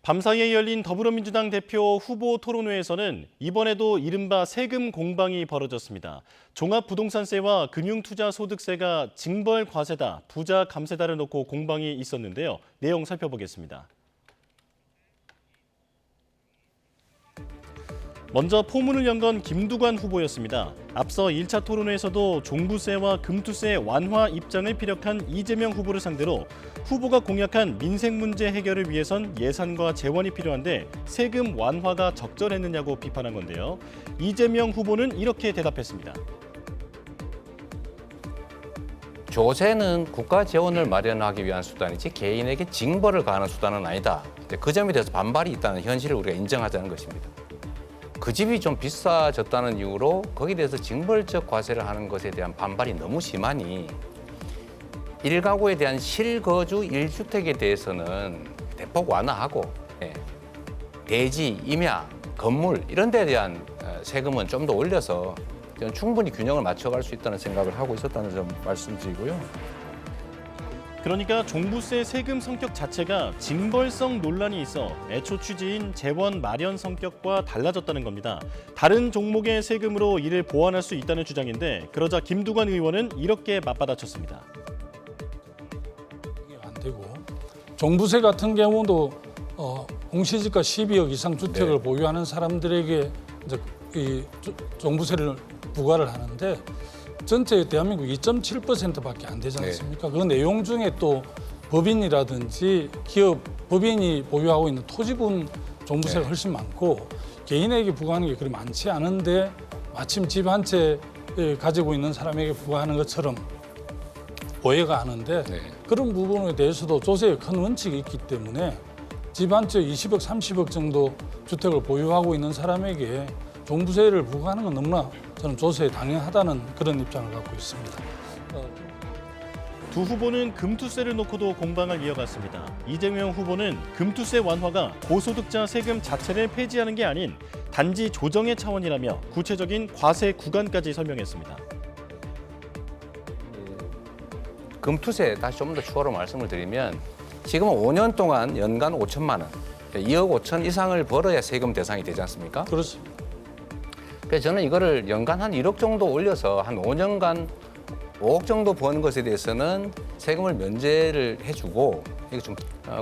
밤사이에 열린 더불어민주당 대표 후보 토론회에서는 이번에도 이른바 세금 공방이 벌어졌습니다. 종합부동산세와 금융투자소득세가 징벌 과세다, 부자 감세다를 놓고 공방이 있었는데요. 내용 살펴보겠습니다. 먼저 포문을 연 건 김두관 후보였습니다. 앞서 1차 토론회에서도 종부세와 금투세 완화 입장을 피력한 이재명 후보를 상대로 후보가 공약한 민생 문제 해결을 위해선 예산과 재원이 필요한데 세금 완화가 적절했느냐고 비판한 건데요. 이재명 후보는 이렇게 대답했습니다. 조세는 국가 재원을 마련하기 위한 수단이지 개인에게 징벌을 가하는 수단은 아니다. 그 점에 대해서 반발이 있다는 현실을 우리가 인정하자는 것입니다. 그 집이 좀 비싸졌다는 이유로 거기에 대해서 징벌적 과세를 하는 것에 대한 반발이 너무 심하니 1가구에 대한 실거주 1주택에 대해서는 대폭 완화하고 대지, 임야, 건물 이런 데에 대한 세금은 좀 더 올려서 충분히 균형을 맞춰갈 수 있다는 생각을 하고 있었다는 점 말씀드리고요. 그러니까 종부세 세금 성격 자체가 징벌성 논란이 있어 애초 취지인 재원 마련 성격과 달라졌다는 겁니다. 다른 종목의 세금으로 이를 보완할 수 있다는 주장인데 그러자 김두관 의원은 이렇게 맞받아쳤습니다. 이게 안 되고 종부세 같은 경우도 공시지가 12억 이상 주택을 보유하는 사람들에게 이제 이 종부세를 부과를 하는데 전체 대한민국 2.7%밖에 안 되지 않습니까? 그 내용 중에 또 법인이라든지 기업, 법인이 보유하고 있는 토지분 종부세가 훨씬 많고 개인에게 부과하는 게 그리 많지 않은데 마침 집 한 채 가지고 있는 사람에게 부과하는 것처럼 오해가 하는데 그런 부분에 대해서도 조세의 큰 원칙이 있기 때문에 집 한 채 20억, 30억 정도 주택을 보유하고 있는 사람에게 종부세를 부과하는 건 너무나 저는 조세에 당연하다는 그런 입장을 갖고 있습니다. 두 후보는 금투세를 놓고도 공방을 이어갔습니다. 이재명 후보는 금투세 완화가 고소득자 세금 자체를 폐지하는 게 아닌 단지 조정의 차원이라며 구체적인 과세 구간까지 설명했습니다. 금투세 다시 좀 더 추가로 말씀을 드리면 지금은 5년 동안 연간 5천만 원, 2억 5천 이상을 벌어야 세금 대상이 되지 않습니까? 그렇습니다. 그래서 저는 이거를 연간 한 1억 정도 올려서 한 5년간 5억 정도 버는 것에 대해서는 세금을 면제를 해주고 이게 좀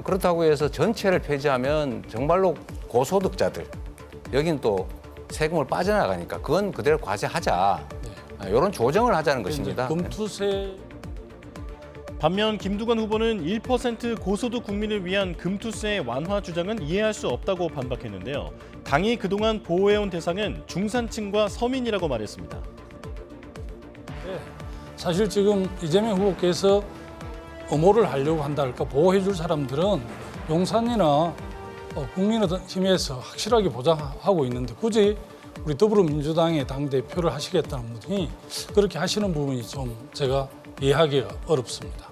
그렇다고 해서 전체를 폐지하면 정말로 고소득자들 여긴 또 세금을 빠져나가니까 그건 그대로 과세하자 이런 조정을 하자는 것입니다. 금투세 반면 김두관 후보는 1% 고소득 국민을 위한 금투세 완화 주장은 이해할 수 없다고 반박했는데요. 당이 그동안 보호해온 대상은 중산층과 서민이라고 말했습니다. 사실 지금 이재명 후보께서 엄호를 하려고 한다 할까 보호해 줄 사람들은 용산이나 국민의힘에서 확실하게 보장하고 있는데 굳이 우리 더불어민주당의 당대표를 하시겠다는 분이 그렇게 하시는 부분이 좀 제가 이해하기가 어렵습니다.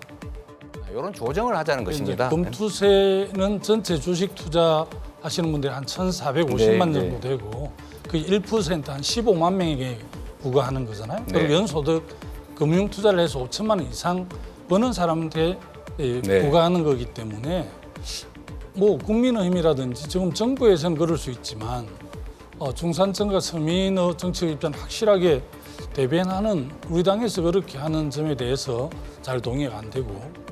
이런 조정을 하자는 것입니다. 금투세는 전체 주식 투자하시는 분들이 한 1,450만 정도 되고 그 1% 한 15만 명에게 부과하는 거잖아요. 그리고 연소득 금융 투자를 해서 5천만 원 이상 버는 사람한테 부과하는 거기 때문에 뭐 국민의힘이라든지 지금 정부에서는 그럴 수 있지만 중산층과 서민의 정책 입장 확실하게 대변하는 우리 당에서 그렇게 하는 점에 대해서 잘 동의가 안 되고